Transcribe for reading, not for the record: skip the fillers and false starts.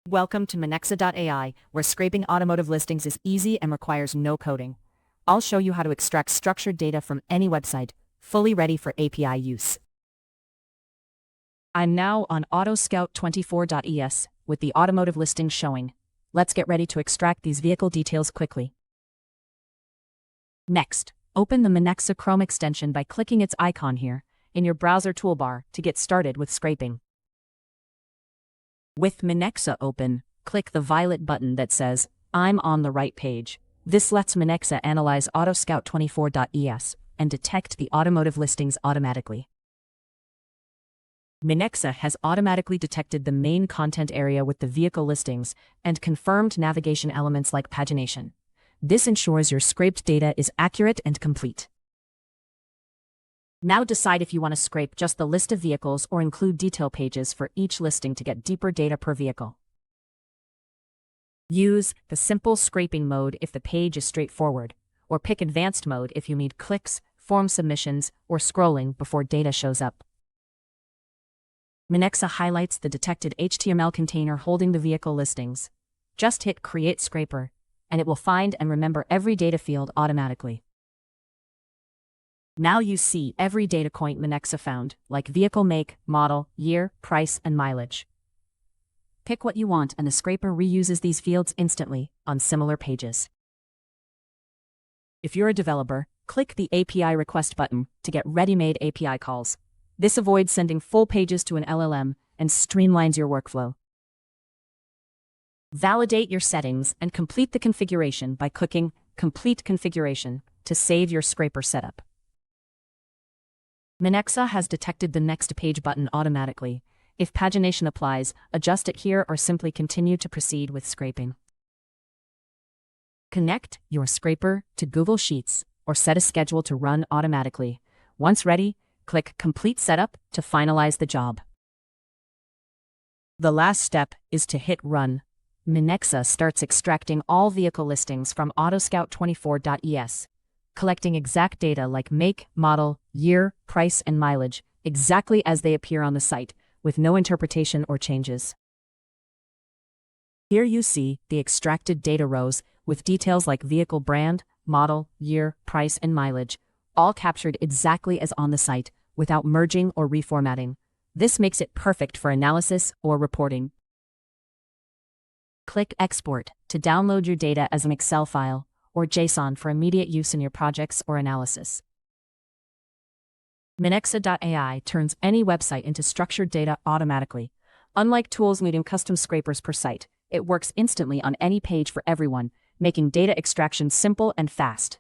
Welcome to Minexa.ai, where scraping automotive listings is easy and requires no coding. I'll show you how to extract structured data from any website, fully ready for API use. I'm now on autoscout24.es with the automotive listings showing. Let's get ready to extract these vehicle details quickly. Next, open the Minexa Chrome extension by clicking its icon here in your browser toolbar to get started with scraping. With Minexa open, click the violet button that says, I'm on the right page. This lets Minexa analyze autoscout24.es and detect the automotive listings automatically. Minexa has automatically detected the main content area with the vehicle listings and confirmed navigation elements like pagination. This ensures your scraped data is accurate and complete. Now decide if you want to scrape just the list of vehicles or include detail pages for each listing to get deeper data per vehicle. Use the simple scraping mode if the page is straightforward, or pick advanced mode if you need clicks, form submissions, or scrolling before data shows up. Minexa highlights the detected HTML container holding the vehicle listings. Just hit Create Scraper, and it will find and remember every data field automatically. Now you see every data point Minexa found, like vehicle make, model, year, price, and mileage. Pick what you want and the scraper reuses these fields instantly on similar pages. If you're a developer, click the API request button to get ready-made API calls. This avoids sending full pages to an LLM and streamlines your workflow. Validate your settings and complete the configuration by clicking Complete Configuration to save your scraper setup. Minexa has detected the Next Page button automatically. If pagination applies, adjust it here or simply continue to proceed with scraping. Connect your scraper to Google Sheets or set a schedule to run automatically. Once ready, click Complete Setup to finalize the job. The last step is to hit Run. Minexa starts extracting all vehicle listings from autoscout24.es, collecting exact data like make, model, year, price, and mileage, exactly as they appear on the site, with no interpretation or changes. Here you see the extracted data rows with details like vehicle brand, model, year, price, and mileage, all captured exactly as on the site, without merging or reformatting. This makes it perfect for analysis or reporting. Click Export to download your data as an Excel file or JSON for immediate use in your projects or analysis. Minexa.ai turns any website into structured data automatically. Unlike tools needing custom scrapers per site, it works instantly on any page for everyone, making data extraction simple and fast.